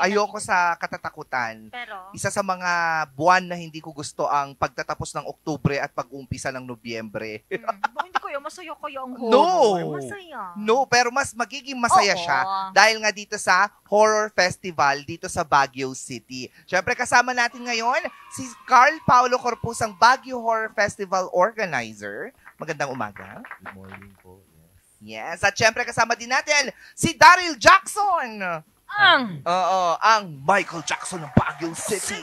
ayoko sa katatakutan. Pero, Isa sa mga buwan na hindi ko gusto ang pagtatapos ng Oktubre at pag-umpisa ng Nobyembre. hindi ko yun. Masaya kayo ang No! horror. Masaya. No, pero mas magiging masaya Oo. siya dahil nga dito sa Horror Festival dito sa Baguio City. Siyempre kasama natin ngayon si Carl Paulo Corpus, ang Baguio Horror Festival organizer. Magandang umaga. Good morning po. Yes, at siyempre kasama din natin si Daryl Jackson. Ang Michael Jackson ng Baguio City.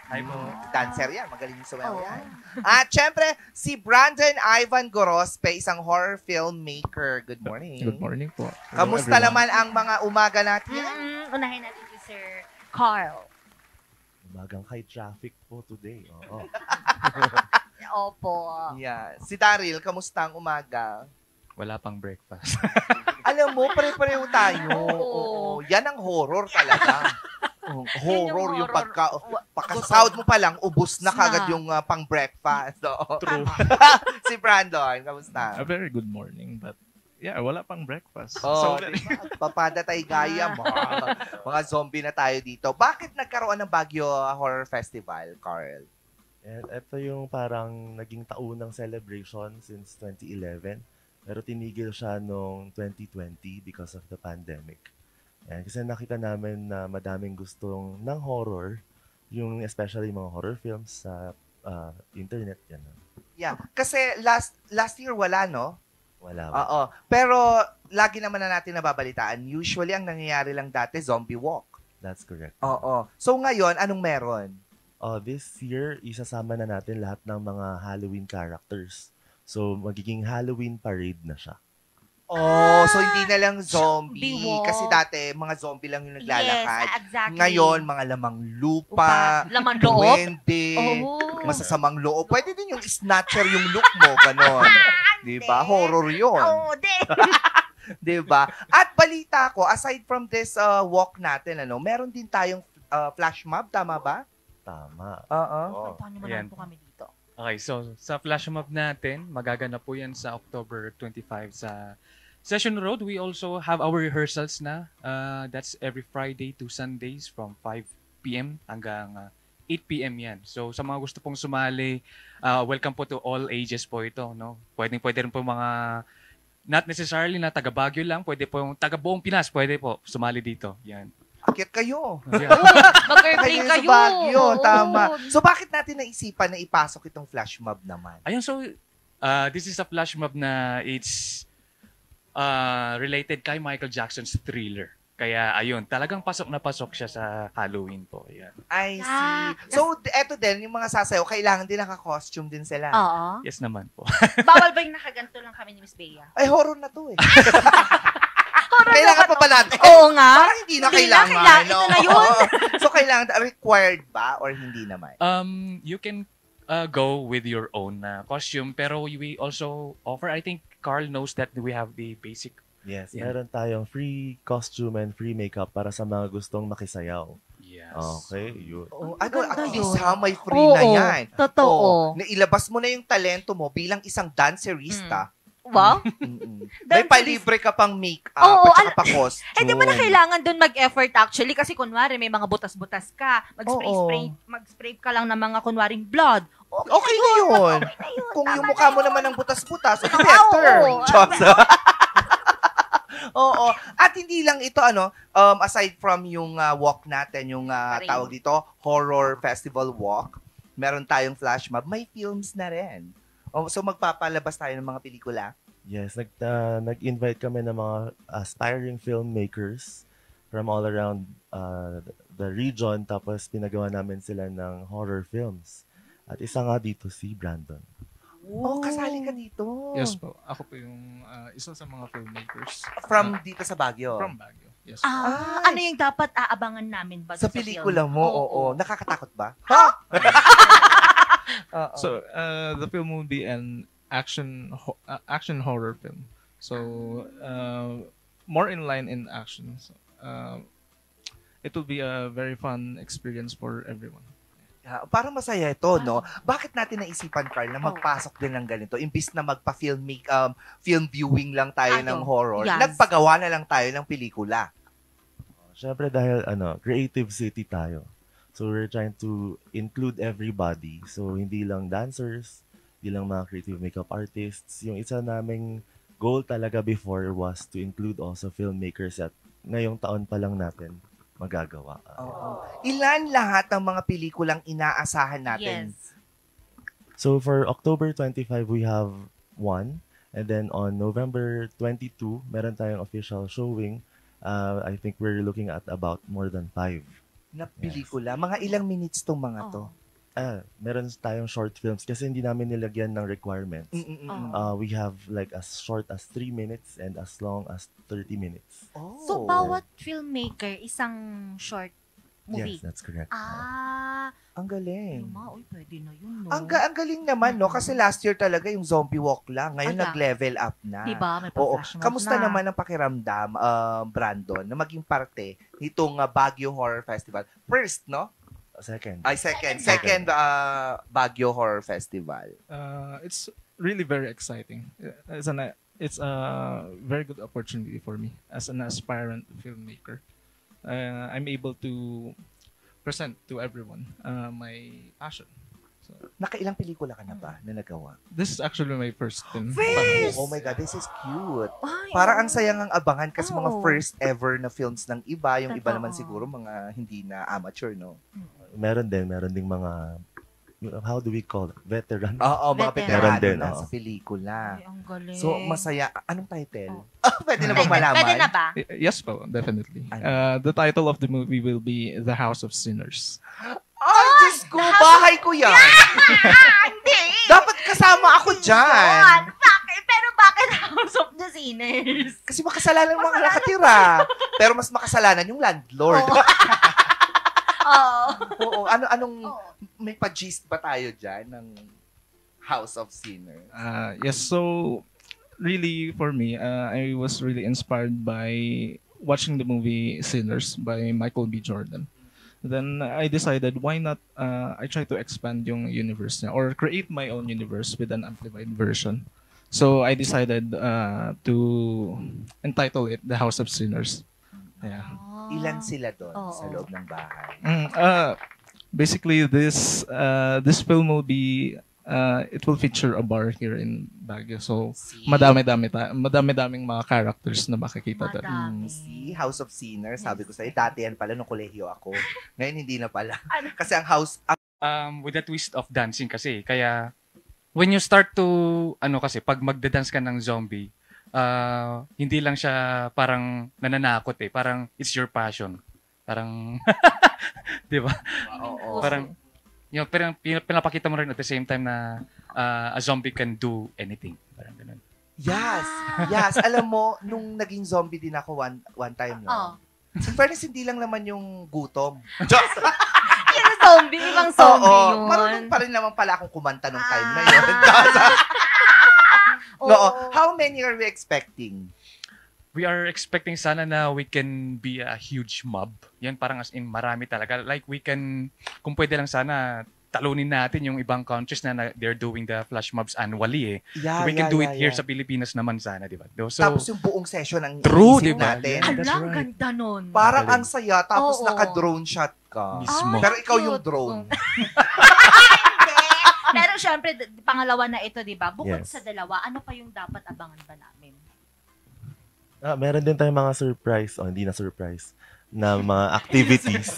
Hi po. Dancer yan, magaling yung sumayaw yan. At syempre, si Brandon Ivan Gorospe, isang horror filmmaker. Good morning. Good morning po. Kamusta naman ang mga umaga natin? Unahin natin si Sir Carl. Umagang high traffic po today. Oo. Opo. Yeah. Si Daryl, kamusta ang umaga? Wala pang breakfast. Alam mo, pare-pareho tayo. Oo. Yan ang horror talaga. Horror yung pagka-sahod mo pa lang, ubus na kagad yung pang-breakfast. True. Si Brandon, kamusta? A very good morning, but yeah, wala pang breakfast. Oh, So, diba? Papadatay gaya mo. Mga zombie na tayo dito. Bakit nagkaroon ng Baguio Horror Festival, Carl? And ito yung parang naging taunang celebration since 2011. Pero tinigil siya noong 2020 because of the pandemic. And kasi nakita namin na madaming gustong ng horror, yung especially mga horror films sa internet. Yan. Yeah, kasi last year wala, no? Wala. Oo. Pero lagi naman na natin nababalitaan, usually ang nangyayari lang dati, zombie walk. That's correct. Oo. So ngayon, anong meron? This year, isasama na natin lahat ng mga Halloween characters. So, magiging Halloween parade na siya. Oh, so hindi na lang zombie. Zombie walk. Kasi dati, mga zombie lang yung naglalakad. Yes, exactly. Ngayon, mga lamang lupa, Laman loob. duwende, masasamang loob. Pwede din yung snatcher yung look mo, ganon. Diba? Horror yun. Oo, Diba? At balita ko, aside from this walk natin, meron din tayong flash mob, tama ba? Tama. Oo. Paano mo Yan. naman po kami dito? okay, so sa flash mob natin, magaganap po yan sa October 25 sa Session Road. We also have our rehearsals na. That's every Friday to Sundays from 5 p.m. hanggang 8 p.m. yan. So sa mga gusto pong sumali, welcome po to all ages po ito. No? Pwede rin po mga, not necessarily na taga Baguio lang, pwede po yung taga buong Pinas, pwede po sumali dito. Yan. Akit kayo. Yeah. Mag-airplane Kayo sa kayo. Baguio, Oo. tama. So bakit natin naisipan na ipasok itong flash mob naman? Ayun, so this is a flash mob na it's related kay Michael Jackson's Thriller. Kaya ayun, talagang pasok na pasok siya sa Halloween po. Yan. I see. So, eto din, yung mga sasayaw, kailangan din naka-costume din sila. Oo. Yes naman po. Bawal ba yung nakaganto lang kami ni Miss Bea? Ay, horror na to eh. Kailangan pa ba natin? Oo nga. Parang hindi na kailangan. Ito na yun. So, kailangan, required ba or hindi naman? You can go with your own costume, pero we also offer, I think Carl knows that we have the basic. Yes, Yeah. meron tayong free costume and free makeup para sa mga gustong makisayaw. Yes. Okay, yun. Oh, at Ganda least yun. may free na yan. Totoo. Nailabas mo na yung talento mo bilang isang dancerista. Wow. May palibre ka pang make-up Oo, at saka pa costume. Hindi mo na kailangan dun mag-effort actually kasi kunwari may mga butas-butas ka. Mag-spray ka lang ng mga kunwaring blood. Okay na yun. Okay na yun. Kung Tama yung mukha na mo yun. naman ng butas-butas, okay, better. Oo. Diyos. Oo. At hindi lang ito, aside from yung walk natin, yung tawag dito, Horror Festival Walk, meron tayong flash mob, may films na rin. So magpapalabas tayo ng mga pelikula. Yes, nag-invite kami ng mga aspiring filmmakers from all around the region, tapos pinagawa namin sila ng horror films. At isa nga dito si Brandon. Oh, kasali ka dito. Yes po. Ako po yung isa sa mga filmmakers. From dito sa Baguio. From Baguio. Yes. Ano yung dapat aabangan namin ba Sa film? pelikula mo, oo. Nakakatakot ba? So, the film will be an action horror film. So, more in line in action. So, it will be a very fun experience for everyone. Parang masaya ito, no? Bakit natin naisipan, Carl, na magpasok din ng ganito? Imbis na film viewing lang tayo ng horror, Yes. nagpagawa na lang tayo ng pelikula. Syempre dahil creative city tayo. So we're trying to include everybody. So hindi lang dancers, hindi lang mga creative makeup artists. Yung isa naming goal talaga before was to include also filmmakers at ngayong taon pa lang natin magagawa. Oo. Ilan lahat ng mga pelikulang inaasahan natin? Yes. So for October 25, we have one. And then on November 22, meron tayong official showing. I think we're looking at about more than 5. Na pelikula? Mga ilang minutes tong mga to? Meron tayong short films kasi hindi namin nilagyan ng requirements. We have like as short as 3 minutes and as long as 30 minutes. Oh. So, bawat filmmaker, isang short movie? Yes, that's correct. Ang galing. Uy, pwede na yun, no? Ang galing naman, no? Kasi last year talaga yung zombie walk lang. Ngayon nag-level up na. Diba? May Oo. pa-flash mob Kamusta na. naman ang pakiramdam, Brandon, na maging parte nitong Baguio Horror Festival? First, no? Second. Second Baguio Horror Festival. It's really very exciting. It's a very good opportunity for me as an aspirant filmmaker. I'm able to present to everyone my passion. So, Nakailang pelikula ka na ba na nagawa? this is actually my first film. First! Oh my God, this is cute. Ay, Parang ang sayang ang abangan kasi mga Oo. first ever na films ng iba. Yung iba Totoo. naman siguro mga hindi na amateur, no? Meron ding mga, how do we call it? Veteran. Oo, mga Veteran. veterano Meron din, na oo. sa pelikula. Ay, ang galing. So, masaya. Anong title? Pwede na bang malaman? Pwede na ba? Yes po, definitely. Ano? The title of the movie will be The House of Sinners. Ay, Diyos ko! Bahay ko yan! Hindi! Dapat kasama ako dyan! Bakit? Pero bakit House of the Sinners? Kasi makasalanan mga nakatira. Pero mas makasalanan yung landlord. Oo. Oo. Anong may pa-gist ba tayo dyan ng House of Sinners? Yes, so really for me, I was really inspired by watching the movie Sinners by Michael B. Jordan. Then I decided why not I try to expand yung universe niya or create my own universe with an amplified version. So I decided to entitle it The House of Sinners. Yeah. Ilan sila doon Oo. sa loob ng bahay? Basically this film will be it will feature a bar here in Baguio. So madami-daming mga characters na makikita doon. Madami. See, House of Sinners, sabi ko sa'yo, dati yan pala nung kolehiyo ako. Ngayon hindi na pala. Ano? Kasi ang house, With a twist of dancing kasi. Kaya, when you start to, kasi, pag magda-dance ka ng zombie, hindi lang siya parang nananakot eh. Parang, it's your passion. Parang, di ba? oo. Parang, parang pinapakita mo rin at the same time na a zombie can do anything. Parang ganun. Yes. Alam mo, nung naging zombie din ako one time, no? In fairness, hindi lang naman yung gutom. Yung zombie, ibang zombie Oo, yun. marunong pa rin naman pala akong kumanta nung time na Ah. yun. Oo. No, how many are we expecting? We are expecting sana na we can be a huge mob. Yan parang as in marami talaga. Like we can, kung pwede lang sana, talunin natin yung ibang countries na they're doing the flash mobs annually eh. We can do it here sa Pilipinas naman sana, di ba? So, Tapos yung buong session ang True, iisip diba? natin. Yeah. Ala, That's ang right. ganda nun. Parang Galing. ang saya, tapos Oo. naka-drone shot ka. Mismo. Pero ikaw cute. yung drone. Hindi. Pero syempre, pangalawa na ito, di ba? Bukod Yes. sa dalawa, ano pa yung dapat abangan ba namin? Meron din tayong mga surprise, hindi na surprise, na mga activities.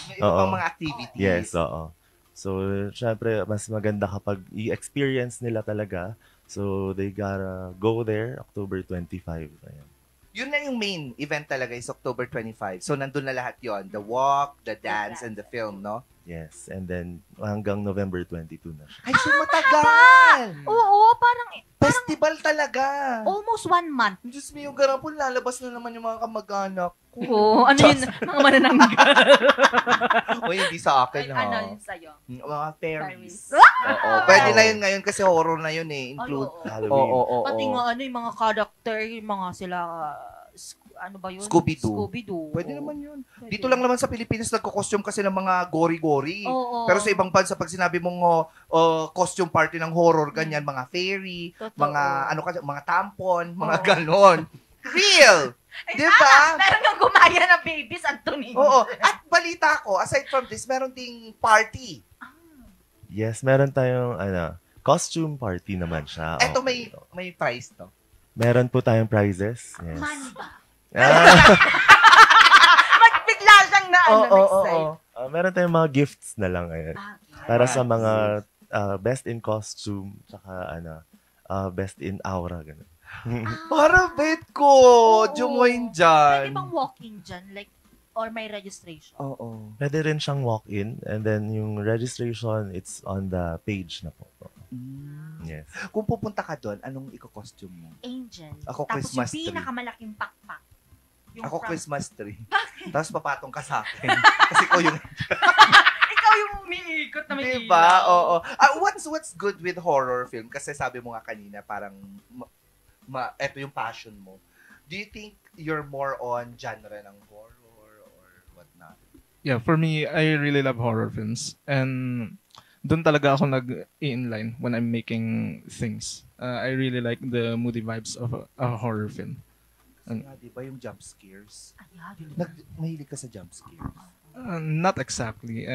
May iba pang Oo. mga activities. Yes, oo. So, syempre, mas maganda kapag i-experience nila talaga. So, they gotta go there October 25. Ayan. Yun na yung main event talaga is October 25. So, nandun na lahat yon. The walk, the dance, and the film, no? Yes, and then hanggang November 22 na siya. Ay, so matagal! Oo, parang Festival talaga! almost 1 month. Diyos mo yung garapon, lalabas na naman yung mga kamag-anak ko. Oo, ano yun? Mga manananggal. O, hindi sa akin, ha? Ano yun sa'yo? Mga fairies. Fairies. Oo, pwede na yun ngayon kasi horror na yun eh. Ay, Include. oo. Halloween. Oo. Pati nga ano yung mga character, yung mga sila, ano ba yun? Scooby-Doo. Scooby-Doo. Pwede naman yun. Pwede. Dito lang naman sa Pilipinas nagko-costume kasi ng mga gory-gory. Oo. Pero sa ibang bansa, pag sinabi mong costume party ng horror, ganyan, mga fairy, Totoo. mga tampon, mga Oo. ganon. Real! Di ba? Meron yung gumaya ng babies, Anthony. Oo. At balita ko, aside from this, meron ding party. Yes, meron tayong costume party naman siya. Eto Okay. may prize to. Meron po tayong prizes. Yes. Money ba? Ah, Bigla siyang na-excite. meron tayong mga gifts na lang ngayon. Para sa mga best in costume, tsaka best in aura. Ganun. Para bet ko. Jumoin Pwede dyan. bang walk-in dyan? Like, or may registration? Oo. Pwede rin siyang walk-in, and then yung registration, it's on the page na po. Yes. Kung pupunta ka doon, anong iko-costume mo? Angel. Ako, Tapos Christmas yung tree. pinakamalaking pakpak. Yung Ako from- Christmas tree. Tapos papatong ka sa akin. Kasi ko yung... Ikaw yung umiikot na may Diba? ilaw. Oo. What's good with horror film? Kasi sabi mo nga kanina, parang eto yung passion mo. Do you think you're more on genre ng horror or whatnot? Yeah, for me, I really love horror films. And doon talaga ako nag-i-inline when I'm making things. I really like the moody vibes of a horror film. Kasi nga, di ba yung jump scares? Ayan. Mahilig ka sa jump scares? Not exactly.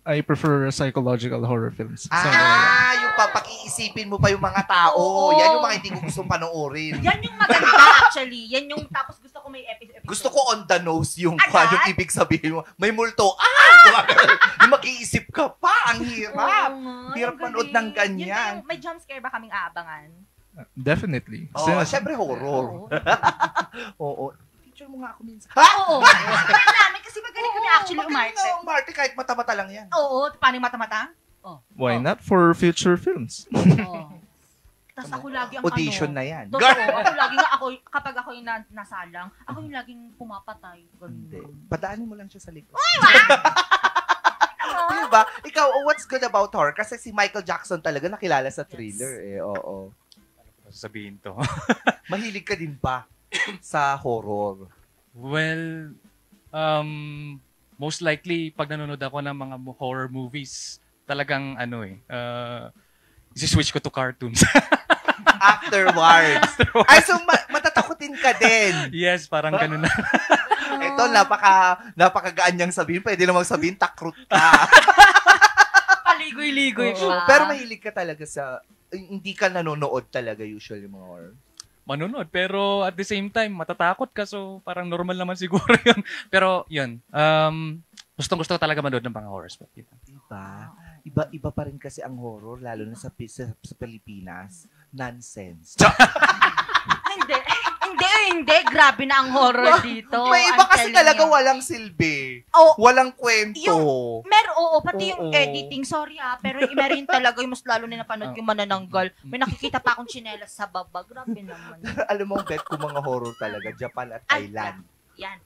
I prefer psychological horror films. Something like that. Yung papag-iisipin mo pa yung mga tao. Oo. Yan yung mga hindi ko gustong panoorin. Yan yung maganda actually. Yan yung tapos gusto ko may episode. Gusto ko on the nose yung Agad? yung ibig sabihin mo. May multo. Yung mag-iisip ka pa. Ang hirap. Hirap manood ng ganyan. May jump scare ba kaming aabangan? Definitely. Oo, syempre horror. Oo. Oo. Picture mo nga ako minsan. Oo. Expect namin kasi magaling kami actually umarte. Umarte kahit mata-mata lang yan. Oo. Paano yung mata-mata? Why not for future films? Oo. Tapos ako lagi ang Audition na yan. Totoo. Ako lagi nga kapag ako yung nasalang, ako yung laging pumapatay. Hindi. Ganun. Padaanin mo lang siya sa likod. Diba? Ikaw, what's good about horror? Kasi si Michael Jackson talaga nakilala sa thriller eh. Oo. Sabihin to. Mahilig ka din ba sa horror? Well, most likely, pag nanonood ako ng mga horror movies, talagang isi-switch ko to cartoons. Afterwards. Ay, so matatakotin ka din. Yes, parang ganun na. Ito, napakagaan niyang sabihin. Pwede namang sabihin, takrut ka. Paligoy-ligoy Oo. pa. Pero mahilig ka talaga sa... Hindi ka nanonood talaga usually mga horror. Manonood. Pero at the same time, matatakot ka. So, parang normal naman siguro yun. Pero, yun. Gustong-gusto ko talaga manood ng mga horrors. Diba? Iba pa rin kasi ang horror, lalo na sa Pilipinas. Nonsense. Hindi. Grabe na ang horror dito. May iba I'm kasi telling talaga you. walang silbi. Oh, Walang kwento. pati yung Oo. editing, sorry pero meron talaga yung mas lalo na napanood yung manananggal. May nakikita pa akong tsinelas sa baba. Grabe naman. Alam mo, bet ko mga horror talaga. Japan at Ay, Thailand. Yan.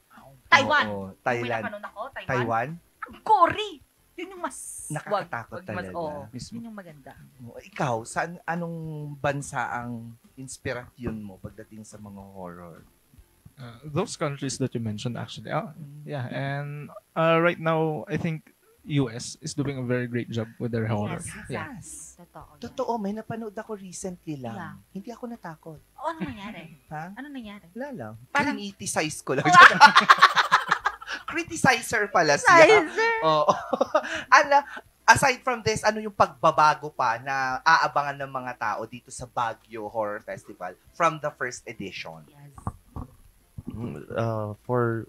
Taiwan. Oo, May Thailand. napanood ako, Taiwan. Taiwan? Ang gory. Yun yung mas... Nakakatakot mas, talaga. oo. Mismo. Yun yung maganda. Ikaw, anong bansa ang inspirasyon mo pagdating sa mga horror? Those countries that you mentioned, actually. Yeah, and right now, I think US is doing a very great job with their horror. Yeah. Yes. Totoo. yan. Totoo, may napanood ako recently lang. Yeah. Hindi ako natakot. Ano nangyari? Ha? Ano nangyari? Wala lang. Parang- Criticize ko lang. Criticizer pala siya. Sizer. Oo. Aside from this, ano yung pagbabago pa na aabangan ng mga tao dito sa Baguio Horror Festival from the first edition? Yes.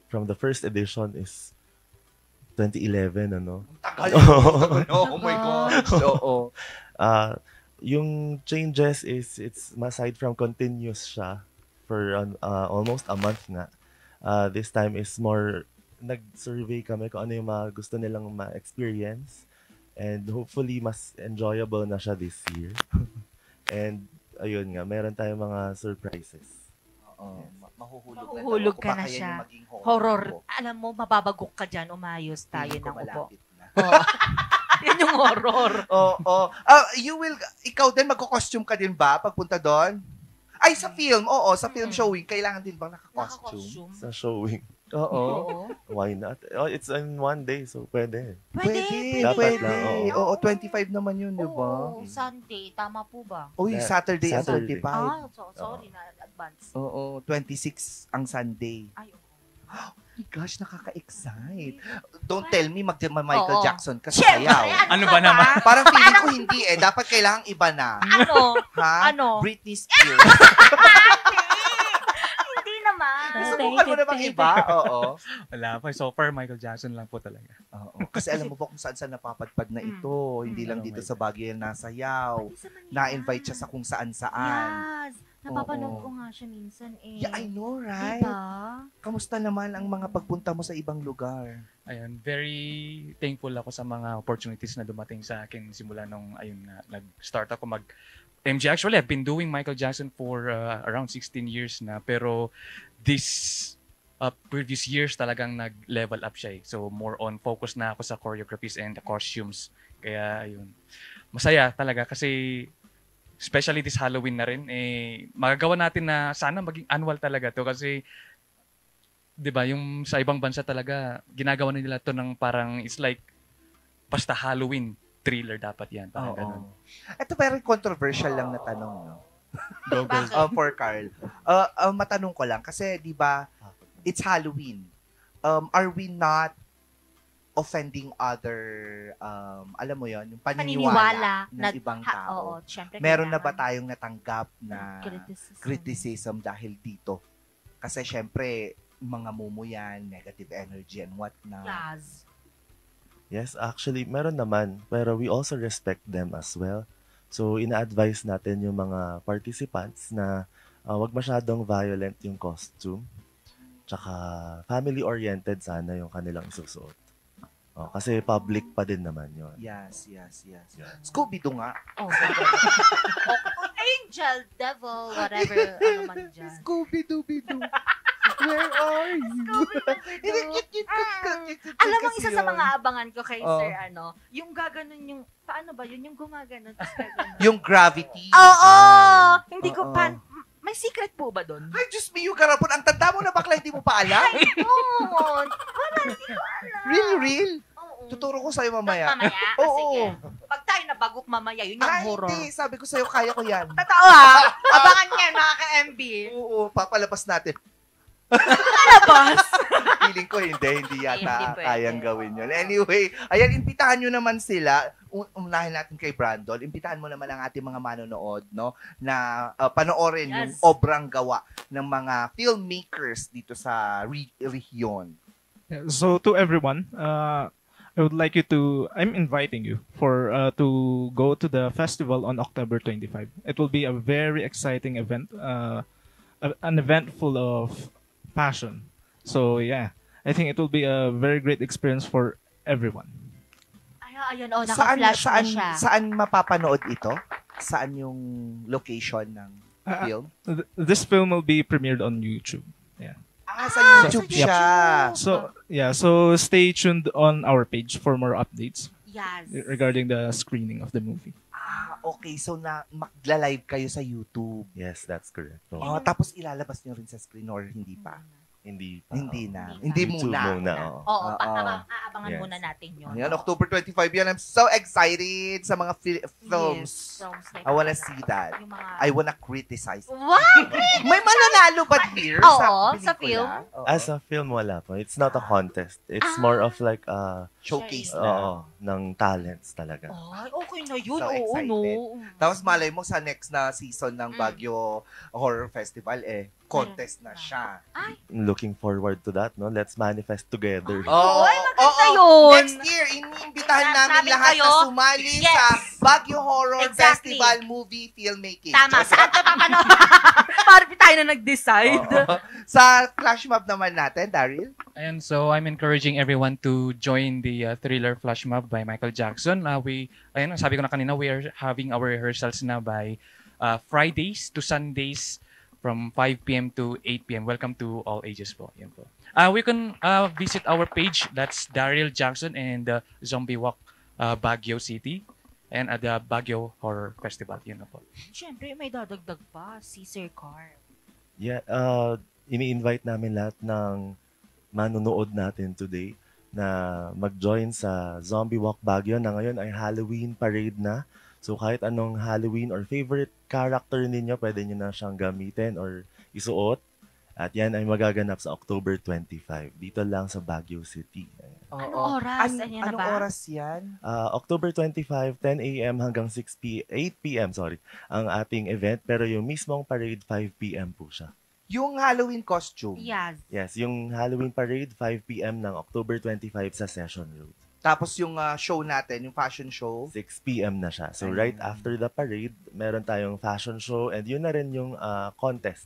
From the first edition is 2011, Tagal. Oh my gosh. Oo. Yung changes is, it's aside from continuous siya for almost a month nga. This time is more, nag-survey kami kung ano yung mga gusto nilang ma-experience. And hopefully, mas enjoyable na siya this year. And, ayun nga, meron tayong mga surprises. Oo. Mahuhulog, Mahuhulog ka Baka na yan siya. yung maging Horror. mo. Alam mo, mababagok ka dyan. Umayos tayo Feeling ko ng upo. malapit na. Oo. Yan yung horror. Oo. Ikaw din, magko-costume ka din ba pagpunta doon? Ay, sa film. Oo, sa film showing, kailangan din bang naka-costume? Naka-costume. Sa showing. Oo. Oo. Why not? Oh, it's in one day, so pwede. Pwede, Dapat pwede. lang, Oo, 25 naman yun, di ba? Oo, Sunday. Tama po ba? Uy, Saturday ang Saturday. 25. Sorry na advance. Oo, 26 ang Sunday. Ay, oo. Oh my gosh, nakaka-excite. Don't tell me Michael Oo. Jackson ka sa Siyempre, sayaw. Ano ba naman? Parang feeling ko hindi eh. Dapat kailangang iba na. Ano? Ha? Ano? Britney Spears. Hindi naman. Subukan mo namang iba. Oo. Wala pa. So far, Michael Jackson lang po talaga. Oo. Kasi alam mo ba kung saan napapadpad na ito. Hindi lang dito sa Baguio yan nasayaw. Na-invite siya sa kung saan-saan. Yes. Napapanood Oo. ko nga siya minsan eh. Yeah, I know, right? Diba? Kamusta naman ang mga pagpunta mo sa ibang lugar? Ayun, very thankful ako sa mga opportunities na dumating sa akin simula nung ayun na nag-start ako mag MJ. Actually, I've been doing Michael Jackson for around 16 years na, pero this previous years talagang nag-level up siya eh. So more on focus na ako sa choreographies and the costumes. Kaya ayun, masaya talaga kasi especially this Halloween na rin, eh, magagawa natin na sana maging annual talaga to kasi 'di ba yung sa ibang bansa talaga ginagawa na nila to ng parang it's like basta Halloween thriller dapat yan parang ganun. Ito pero controversial lang na tanong, no? Go, go. Bakit? For Carl. Matanong ko lang kasi 'di ba it's Halloween. Are we not offending other alam mo 'yon, yung paniniwala ng ibang tao? Oo, syempre. Meron na ba kailangan. tayong natanggap na criticism dahil dito? Kasi syempre mga mumu yan, negative energy and what na. Yes. Yes, actually, meron naman. Pero we also respect them as well. So, ina-advise natin yung mga participants na wag masyadong violent yung costume. Tsaka, family-oriented sana yung kanilang isusuot. Kasi public pa din naman yun. Yes. Scooby-Doo nga. Oh, angel, devil, whatever, ano man dyan. Scooby-Doo. Where are you? Alam mo, isa sa mga abangan ko kay Oh. Sir, yung gaganon yung, paano ba yun? Yung gumaganon. tapos gaganon. Yung gravity. Oo! Hindi ko Oo. may secret po ba doon? Ay, Diyos me, yung garapon. Ang tanda mo na bakla, hindi mo pa alam? Oo! Wala, hindi ko alam. Real. Oo. Tuturo ko sa'yo Mamaya? mamaya. Sige. Oo. Pag tayo nabagok mamaya, yun yung Ay, horror. hindi. Sabi ko sa'yo, kaya ko yan. Totoo ha? Abangan niya, mga ka-MB. Oo, papalabas natin. Labas! Feeling ko hindi yata Hindi pwede. kayang gawin yun. Anyway, ayan, imbitahan nyo naman sila. Unahin natin kay Brandon. Imbitahan mo naman ang ating mga manonood, no? Na panoorin yung Yes. obrang gawa ng mga filmmakers dito sa rehiyon. Yeah, so to everyone, I would like you to. I'm inviting you to go to the festival on October 25. It will be a very exciting event, an event full of passion. So yeah, I think it will be a very great experience for everyone. Ayun, naka-flash na siya. Saan mapapanood ito? Saan yung location ng film? This film will be premiered on YouTube. Yeah. Sa YouTube sa siya. YouTube. So stay tuned on our page for more updates Yes. regarding the screening of the movie. Okay. So, magla-live kayo sa YouTube. Yes, that's correct. Tapos ilalabas nyo rin sa screen or hindi pa? Hindi pa. Hindi na. Hindi Hindi YouTube muna. oo. Oo, Oo. aabangan Yes. muna natin yun. Yan, October 25 yan. I'm so excited sa mga films. Yes, films like I wanna that. see that. Yung mga... I wanna criticize. What? May mananalo ba here Oo, sa sa pelikula? film? Oo. As a film, wala po. It's not a contest. It's more of like Showcase na. ng talents talaga. Ay, okay na yun. So Oo, excited. no. Tapos malay mo sa next na season ng Baguio Horror Festival, contest na siya. Looking forward to that, no? Let's manifest together. Oy, maganda yun. Next year, iniimbitahan namin Namin lahat kayo. na sumali Yes. sa Baguio Horror Exactly. Festival Movie Filmmaking. Tama. Saan tayo papanood? Parang tayo na nag-decide. Oo. Sa flash mob naman natin, Daryl. And so I'm encouraging everyone to join the Thriller Flash Mob by Michael Jackson. Sabi ko na kanina, we are having our rehearsals na by Fridays to Sundays from 5 p.m. to 8 p.m. Welcome to all ages po. Yan po. We can visit our page. That's Daryl Jackson and Zombie Walk Baguio City and at the Baguio Horror Festival. Yun na po. Siyempre, may dadagdag pa. Si Sir Carl. Yeah, ini-invite namin lahat ng manunood natin today na mag-join sa Zombie Walk Baguio na ngayon ay Halloween parade na. So kahit anong Halloween or favorite character ninyo, pwede nyo na siyang gamitin or isuot. At yan ay magaganap sa October 25 dito lang sa Baguio City. Anong oras? Ayan na Anong ba? oras yan? October 25, 10 a.m. hanggang 8 p.m. ang ating event. Pero yung mismong parade, 5 p.m. po siya. Yung Halloween costume. Yes. Yes, yung Halloween parade, 5 p.m. ng October 25 sa Session Road. Tapos yung show natin, yung fashion show. 6 p.m. na siya. So Ayun. right after the parade, meron tayong fashion show and yun na rin yung contest.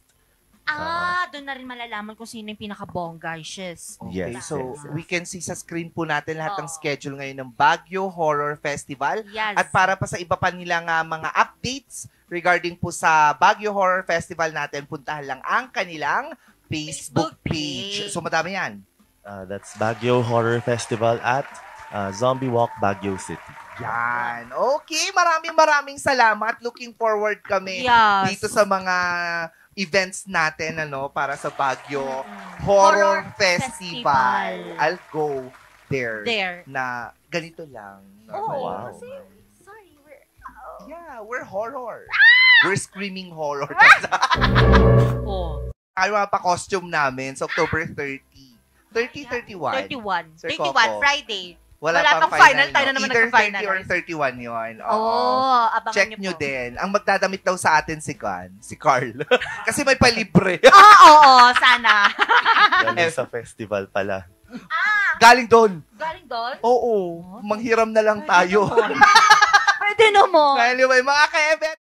Doon na rin malalaman kung sino yung pinaka-bongga, sis. Okay, Yes, so yes. we can see sa screen po natin lahat ng Oo. schedule ngayon ng Baguio Horror Festival. Yes. At para pa sa iba pa nilang mga updates regarding po sa Baguio Horror Festival natin, puntahan lang ang kanilang Facebook Facebook page. page. So madami yan. That's Baguio Horror Festival at Zombie Walk Baguio City. Yan. Okay, maraming salamat. Looking forward kami Yes. dito sa mga events natin para sa Baguio Mm. Horror, Horror Festival. Festival. I'll go there. There. Na ganito lang. Oh, Wow. kasi, sorry, Yeah, we're horror. We're screaming horror. Oh. Tayo mga pa-costume namin sa October 30. 31. 31. Sir 31, Coco. Friday. Wala Wala pang pang final, no? tayo na naman Either 30 or nagpa-finalize. 31 yun. Oh, abangan Check niyo nyo po. din. Ang magdadamit daw sa atin si Carl. Kasi may palibre. Oo, sana. Galing sa festival pala. Galing doon. Galing doon? Oo. Manghiram na lang tayo. Pwede naman. Anyway, mga ka-event,